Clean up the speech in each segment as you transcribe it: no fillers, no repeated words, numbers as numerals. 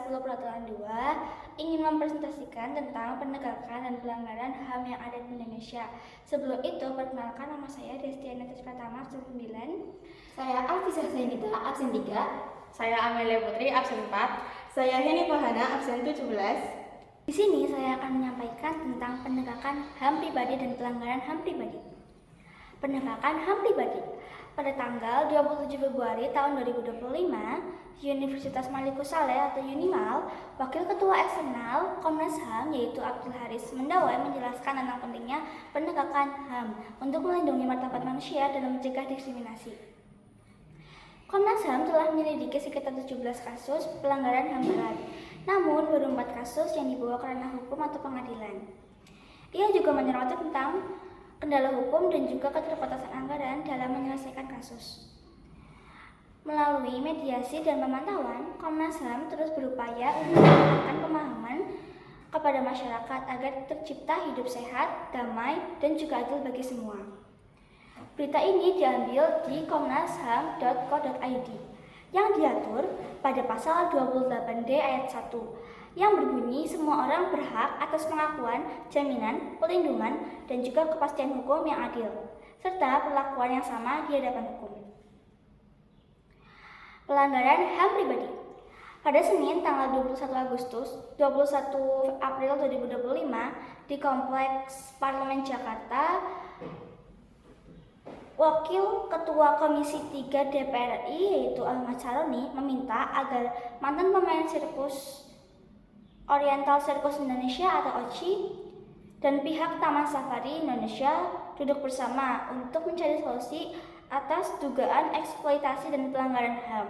10 Peraturan 2 ingin mempresentasikan tentang penegakan dan pelanggaran HAM yang ada di Indonesia. Sebelum itu, perkenalkan nama saya Destiana Pratama, absen 9. Saya Alfisa Zainita, absen 3. Saya Amelia Putri, absen 4. Saya Heni Fahana, absen 17. Di sini saya akan menyampaikan tentang penegakan HAM pribadi dan pelanggaran HAM pribadi. Penegakan HAM pribadi. Pada tanggal 27 Februari tahun 2025, Universitas Maliku Saleh atau Unimal, Wakil Ketua Eksternal Komnas HAM yaitu Abdul Haris Mendawai menjelaskan tentang pentingnya penegakan HAM untuk melindungi martabat manusia dan mencegah diskriminasi. Komnas HAM telah menyelidiki sekitar 17 kasus pelanggaran HAM berat, namun baru 4 kasus yang dibawa ke ranah hukum atau pengadilan. Ia juga menyoroti tentang kendala hukum dan juga keterbatasan anggaran dalam menyelesaikan kasus. Melalui mediasi dan pemantauan, Komnas HAM terus berupaya untuk meningkatkan pemahaman kepada masyarakat agar tercipta hidup sehat, damai, dan juga adil bagi semua. Berita ini diambil di komnasham.co.id yang diatur pada pasal 28D ayat 1 yang berbunyi semua orang berhak atas pengakuan, jaminan, perlindungan, dan juga kepastian hukum yang adil, serta perlakuan yang sama di hadapan hukum. Pelanggaran HAM pribadi. Pada Senin tanggal 21 April 2025 di Kompleks Parlemen Jakarta, Wakil Ketua Komisi 3 DPR RI yaitu Ahmad Saroni meminta agar mantan pemain sirkus Oriental Circus Indonesia atau OCI dan pihak Taman Safari Indonesia duduk bersama untuk mencari solusi atas dugaan eksploitasi dan pelanggaran HAM.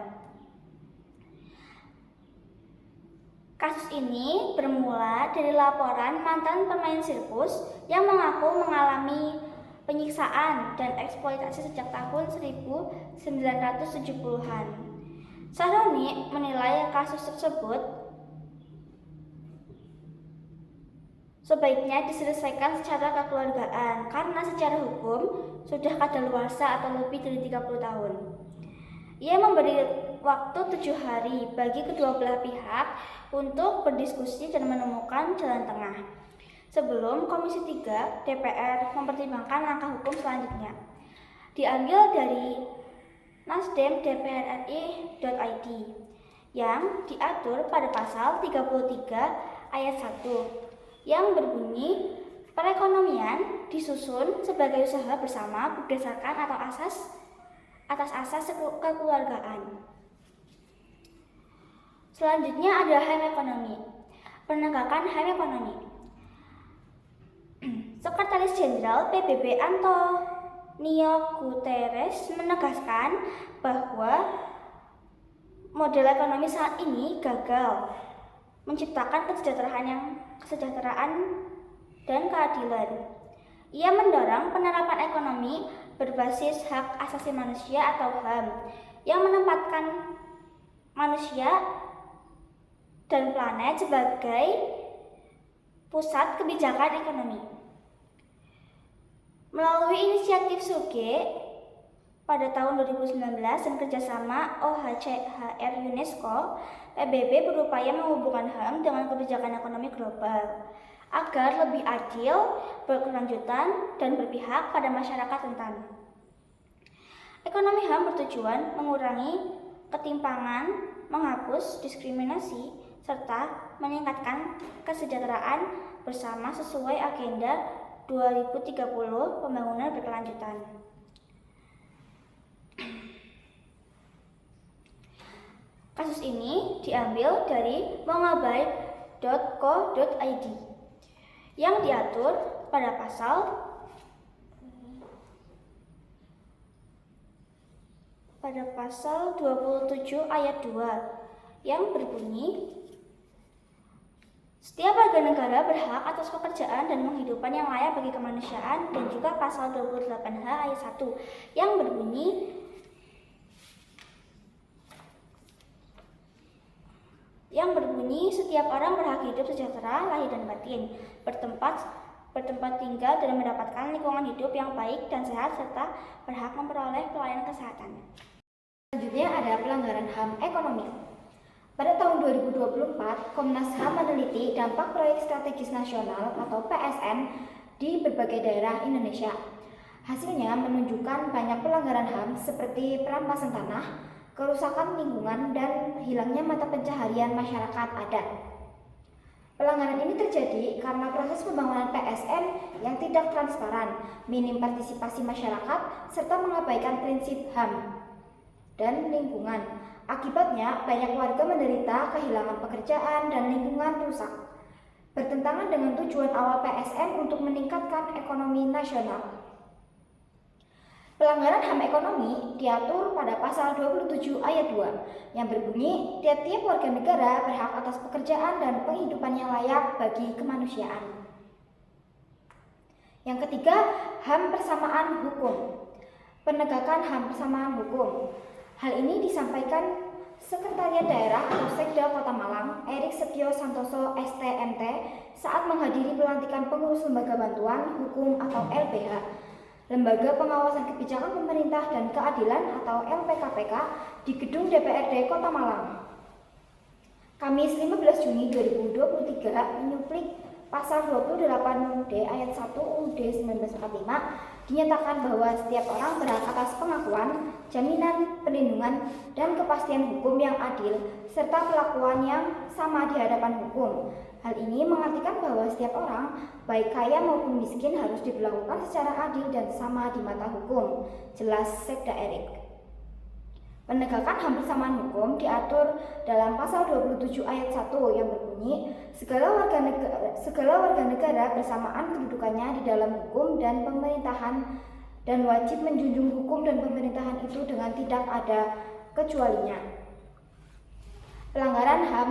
Kasus ini bermula dari laporan mantan pemain sirkus yang mengaku mengalami penyiksaan dan eksploitasi sejak tahun 1970-an. Saroni menilai kasus tersebut sebaiknya diselesaikan secara kekeluargaan karena secara hukum sudah kadaluarsa atau lebih dari 30 tahun. Ia memberi waktu 7 hari bagi kedua belah pihak untuk berdiskusi dan menemukan jalan tengah sebelum Komisi 3 DPR mempertimbangkan langkah hukum selanjutnya. Diambil dari nasdem.dprri.id yang diatur pada pasal 33 ayat 1 yang berbunyi perekonomian disusun sebagai usaha bersama berdasarkan atau atas asas kekeluargaan. Selanjutnya adalah HAM ekonomi. Penegakan HAM ekonomi. Sekretaris Jenderal PBB Antonio Guterres menegaskan bahwa model ekonomi saat ini gagal menciptakan kesejahteraan dan keadilan. Ia mendorong penerapan ekonomi berbasis hak asasi manusia atau HAM yang menempatkan manusia dan planet sebagai pusat kebijakan ekonomi. Melalui inisiatif SUGE pada tahun 2019 dan kerjasama OHCHR UNESCO, PBB berupaya menghubungkan HAM dengan kebijakan ekonomi global agar lebih adil, berkelanjutan, dan berpihak pada masyarakat rentan. Ekonomi HAM bertujuan mengurangi ketimpangan, menghapus diskriminasi, serta meningkatkan kesejahteraan bersama sesuai Agenda 2030 Pembangunan Berkelanjutan. Kasus ini diambil dari mongabai.co.id yang diatur pada pasal 27 ayat 2 yang berbunyi setiap warga negara berhak atas pekerjaan dan penghidupan yang layak bagi kemanusiaan, dan juga pasal 28H ayat 1 yang berbunyi setiap orang berhak hidup sejahtera lahir dan batin, bertempat tinggal dan mendapatkan lingkungan hidup yang baik dan sehat, serta berhak memperoleh pelayanan kesehatan. Selanjutnya ada pelanggaran HAM ekonomi. Pada tahun 2024, Komnas HAM meneliti dampak proyek strategis nasional atau PSN di berbagai daerah Indonesia. Hasilnya menunjukkan banyak pelanggaran HAM seperti perampasan tanah, kerusakan lingkungan, dan hilangnya mata pencaharian masyarakat adat. Pelanggaran ini terjadi karena proses pembangunan PSN yang tidak transparan, minim partisipasi masyarakat, serta mengabaikan prinsip HAM dan lingkungan. Akibatnya, banyak warga menderita kehilangan pekerjaan dan lingkungan rusak. Bertentangan dengan tujuan awal PSN untuk meningkatkan ekonomi nasional. Pelanggaran HAM ekonomi diatur pada pasal 27 ayat 2 yang berbunyi tiap-tiap warga negara berhak atas pekerjaan dan penghidupan yang layak bagi kemanusiaan. Yang ketiga, HAM persamaan hukum. Penegakan HAM persamaan hukum. Hal ini disampaikan Sekretariat Daerah atau Sekda Kota Malang, Erik Setio Santoso STMT, saat menghadiri pelantikan pengurus Lembaga Bantuan Hukum atau LBH, Lembaga Pengawasan Kebijakan Pemerintah dan Keadilan atau LPKPK di Gedung DPRD Kota Malang. Kamis 15 Juni 2023 menyuplik Pasal 28D ayat 1 UUD 1945 dinyatakan bahwa setiap orang berhak atas pengakuan, jaminan, perlindungan, dan kepastian hukum yang adil, serta perlakuan yang sama di hadapan hukum. Hal ini mengartikan bahwa setiap orang, baik kaya maupun miskin, harus diperlakukan secara adil dan sama di mata hukum, jelas Sekda Erik. Pendegakan HAM persamaan hukum diatur dalam pasal 27 ayat 1 yang berbunyi segala warga negara bersamaan kedudukannya di dalam hukum dan pemerintahan dan wajib menjunjung hukum dan pemerintahan itu dengan tidak ada kecualinya. Pelanggaran HAM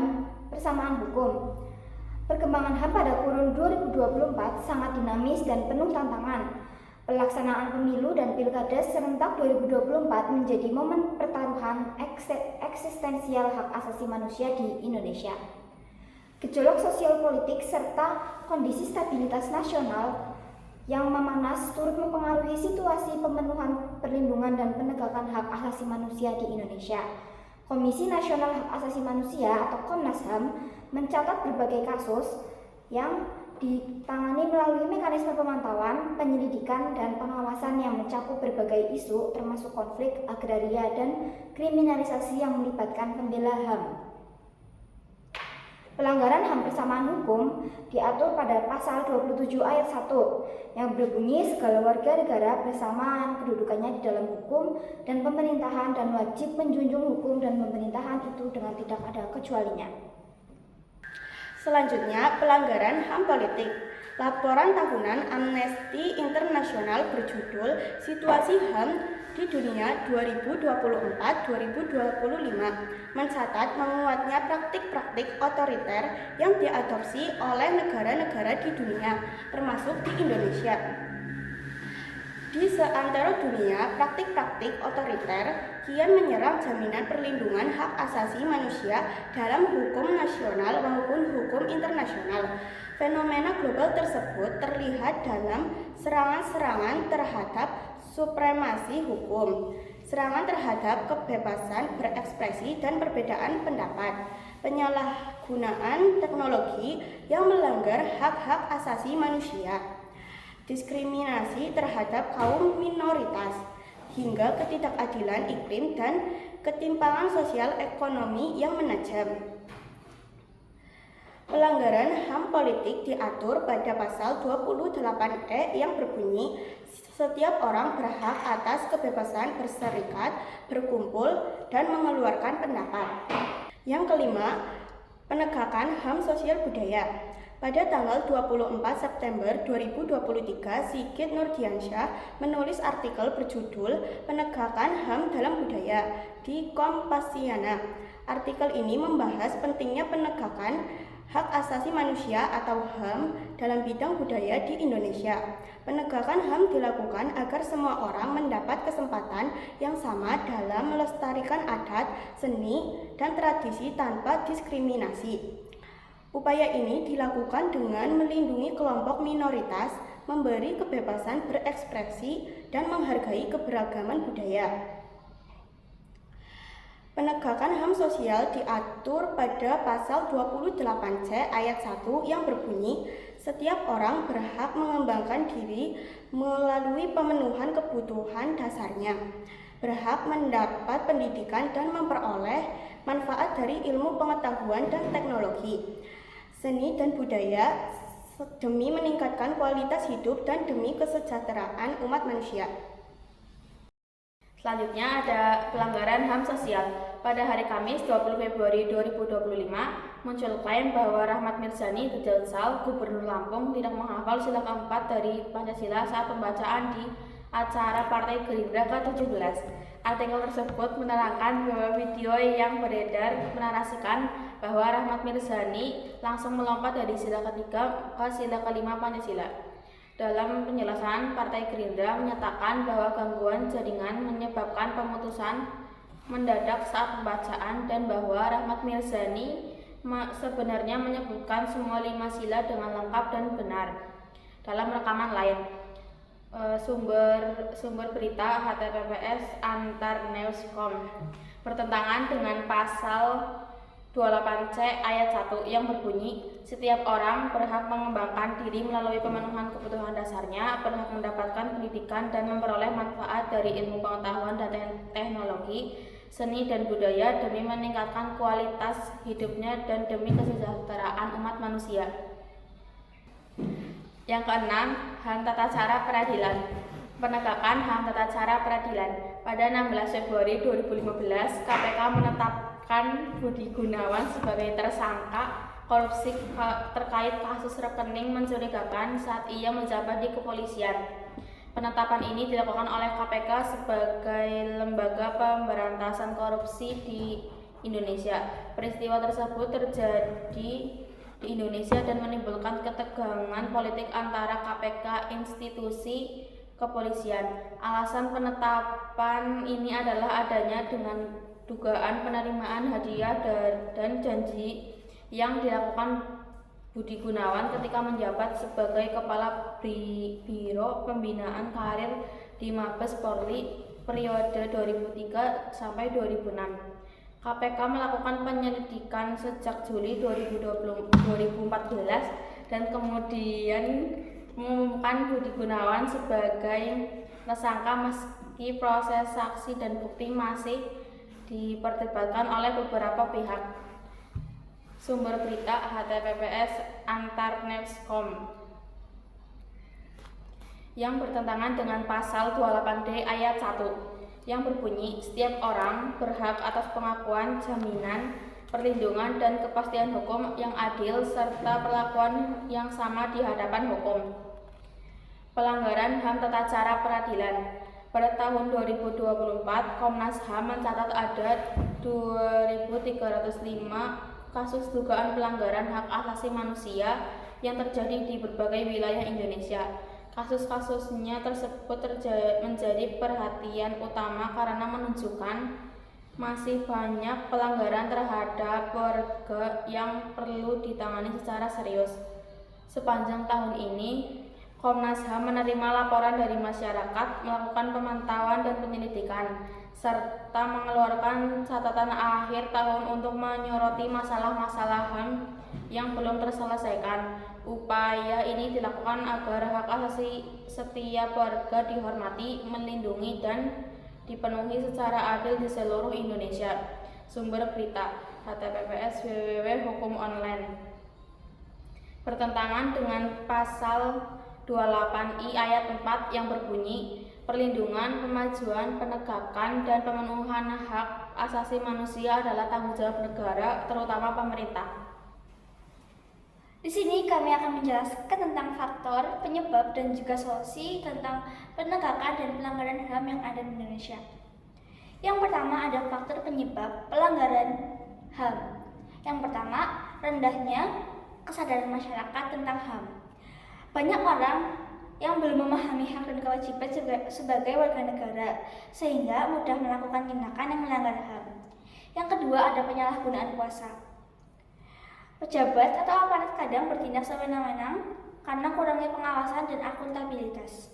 persamaan hukum. Perkembangan HAM pada kurun 2024 sangat dinamis dan penuh tantangan. Pelaksanaan pemilu dan pilkada serentak 2024 menjadi momen pertaruhan eksistensial hak asasi manusia di Indonesia. Gejolak sosial politik serta kondisi stabilitas nasional yang memanas turut mempengaruhi situasi pemenuhan perlindungan dan penegakan hak asasi manusia di Indonesia. Komisi Nasional Hak Asasi Manusia atau Komnas HAM mencatat berbagai kasus yang ditangani melalui mekanisme pemantauan, penyelidikan, dan pengawasan yang mencakup berbagai isu termasuk konflik, agraria, dan kriminalisasi yang melibatkan pembela HAM. Pelanggaran HAM persamaan hukum diatur pada pasal 27 ayat 1 yang berbunyi segala warga negara bersamaan kedudukannya di dalam hukum dan pemerintahan dan wajib menjunjung hukum dan pemerintahan itu dengan tidak ada kecualinya. Selanjutnya, pelanggaran HAM politik. Laporan tahunan Amnesty International berjudul Situasi HAM di Dunia 2024-2025 mencatat menguatnya praktik-praktik otoriter yang diadopsi oleh negara-negara di dunia, termasuk di Indonesia. Di seantero dunia, praktik-praktik otoriter kian menyerang jaminan perlindungan hak asasi manusia dalam hukum nasional maupun hukum internasional. Fenomena global tersebut terlihat dalam serangan-serangan terhadap supremasi hukum, serangan terhadap kebebasan berekspresi dan perbedaan pendapat, penyalahgunaan teknologi yang melanggar hak-hak asasi manusia, diskriminasi terhadap kaum minoritas, hingga ketidakadilan iklim dan ketimpangan sosial ekonomi yang menajam. Pelanggaran HAM politik diatur pada pasal 28E yang berbunyi setiap orang berhak atas kebebasan berserikat, berkumpul, dan mengeluarkan pendapat. Yang kelima, penegakan HAM sosial budaya. Pada tanggal 24 September 2023, Sigit Nurdiansyah menulis artikel berjudul Penegakan HAM dalam Budaya di Kompasiana. Artikel ini membahas pentingnya penegakan hak asasi manusia atau HAM dalam bidang budaya di Indonesia. Penegakan HAM dilakukan agar semua orang mendapat kesempatan yang sama dalam melestarikan adat, seni, dan tradisi tanpa diskriminasi. Upaya ini dilakukan dengan melindungi kelompok minoritas, memberi kebebasan berekspresi, dan menghargai keberagaman budaya. Penegakan HAM sosial diatur pada pasal 28C ayat 1 yang berbunyi, setiap orang berhak mengembangkan diri melalui pemenuhan kebutuhan dasarnya, berhak mendapat pendidikan dan memperoleh manfaat dari ilmu pengetahuan dan teknologi, seni dan budaya demi meningkatkan kualitas hidup dan demi kesejahteraan umat manusia. Selanjutnya ada pelanggaran HAM sosial. Pada hari Kamis 20 Februari 2025 muncul klaim bahwa Rahmat Mirzani Dujansal, Gubernur Lampung, tidak menghafal sila keempat dari Pancasila saat pembacaan di acara Partai Gerindra ke-17. Artikel tersebut menerangkan bahwa video yang beredar menarasikan bahwa Rahmat Mirzani langsung melompat dari sila ketiga ke sila kelima Pancasila. Dalam penjelasan, Partai Gerindra menyatakan bahwa gangguan jaringan menyebabkan pemutusan mendadak saat pembacaan dan bahwa Rahmat Mirzani sebenarnya menyebutkan semua 5 sila dengan lengkap dan benar. Dalam rekaman lain, sumber berita https antarnews.com bertentangan dengan pasal 28C ayat 1 yang berbunyi, setiap orang berhak mengembangkan diri melalui pemenuhan kebutuhan dasarnya, berhak mendapatkan pendidikan dan memperoleh manfaat dari ilmu pengetahuan dan teknologi, seni dan budaya demi meningkatkan kualitas hidupnya dan demi kesejahteraan umat manusia. Yang keenam, HAM tata cara peradilan. Penegakan HAM tata cara peradilan. Pada 16 Februari 2015, KPK menetapkan Budi Gunawan sebagai tersangka korupsi terkait kasus rekening mencurigakan saat ia menjabat di kepolisian. Penetapan ini dilakukan oleh KPK sebagai lembaga pemberantasan korupsi di Indonesia. Peristiwa tersebut terjadi di Indonesia dan menimbulkan ketegangan politik antara KPK institusi kepolisian. Alasan penetapan ini adalah adanya dengan dugaan penerimaan hadiah dan janji yang dilakukan Budi Gunawan ketika menjabat sebagai Kepala Biro Pembinaan Karir di Mabes Polri periode 2003 sampai 2006. KPK melakukan penyelidikan sejak Juli 2014 dan kemudian mengumumkan Budi Gunawan sebagai tersangka meski proses saksi dan bukti masih diperdebatkan oleh beberapa pihak. Sumber berita https antarnews.com yang bertentangan dengan pasal 28D ayat 1 yang berbunyi, setiap orang berhak atas pengakuan, jaminan, perlindungan dan kepastian hukum yang adil serta perlakuan yang sama di hadapan hukum. Pelanggaran HAM tata cara peradilan. Pada tahun 2024, Komnas HAM mencatat ada 2.305 kasus dugaan pelanggaran hak asasi manusia yang terjadi di berbagai wilayah Indonesia. Kasus-kasusnya tersebut menjadi perhatian utama karena menunjukkan masih banyak pelanggaran terhadap warga yang perlu ditangani secara serius. Sepanjang tahun ini, Komnas HAM menerima laporan dari masyarakat, melakukan pemantauan dan penyelidikan, serta mengeluarkan catatan akhir tahun untuk menyoroti masalah-masalah HAM yang belum terselesaikan. Upaya ini dilakukan agar hak asasi setiap warga dihormati, melindungi, dan dipenuhi secara adil di seluruh Indonesia. Sumber berita https www.hukumonline. Bertentangan dengan pasal 28I ayat 4 yang berbunyi, perlindungan, pemajuan, penegakan, dan pemenuhan hak asasi manusia adalah tanggung jawab negara, terutama pemerintah. Di sini kami akan menjelaskan tentang faktor, penyebab, dan juga solusi tentang penegakan dan pelanggaran HAM yang ada di Indonesia. Yang pertama ada faktor penyebab pelanggaran HAM. Yang pertama, rendahnya kesadaran masyarakat tentang HAM. Banyak orang yang belum memahami hak dan kewajiban sebagai warga negara, sehingga mudah melakukan tindakan yang melanggar HAM. Yang kedua ada penyalahgunaan kuasa. Pejabat atau aparat kadang bertindak sewenang-wenang karena kurangnya pengawasan dan akuntabilitas.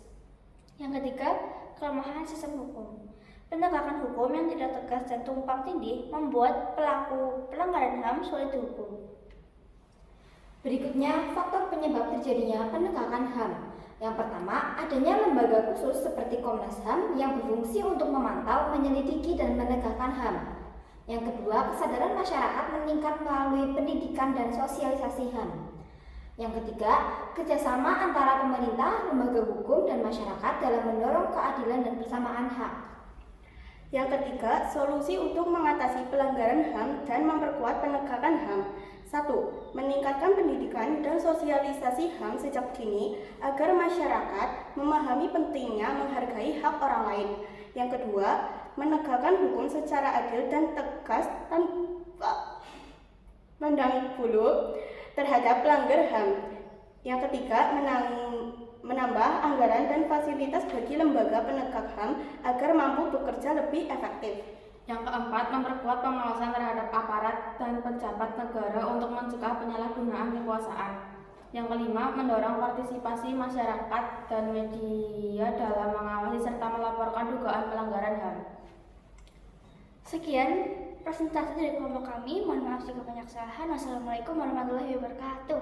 Yang ketiga, kelemahan sistem hukum. Penegakan hukum yang tidak tegas dan tumpang tindih membuat pelaku pelanggaran HAM sulit dihukum. Berikutnya, faktor penyebab terjadinya penegakan HAM. Yang pertama, adanya lembaga khusus seperti Komnas HAM yang berfungsi untuk memantau, menyelidiki, dan menegakkan HAM. Yang kedua, kesadaran masyarakat meningkat melalui pendidikan dan sosialisasi HAM. Yang ketiga, kerjasama antara pemerintah, lembaga hukum, dan masyarakat dalam mendorong keadilan dan persamaan hak. Yang ketiga, solusi untuk mengatasi pelanggaran HAM dan memperkuat penegakan HAM. 1. Meningkatkan pendidikan dan sosialisasi HAM sejak dini agar masyarakat memahami pentingnya menghargai hak orang lain. Yang kedua, menegakkan hukum secara adil dan tegas tanpa pandang bulu terhadap pelanggar HAM. Yang ketiga, menambah anggaran dan fasilitas bagi lembaga penegak HAM agar mampu bekerja lebih efektif. Yang keempat, memperkuat pengawasan terhadap aparat dan pejabat negara untuk mencegah penyalahgunaan kekuasaan. Yang kelima, mendorong partisipasi masyarakat dan media dalam mengawasi serta melaporkan dugaan pelanggaran HAM. Sekian presentasi dari kelompok kami. Mohon maaf jika banyak kesalahan. Wassalamualaikum warahmatullahi wabarakatuh.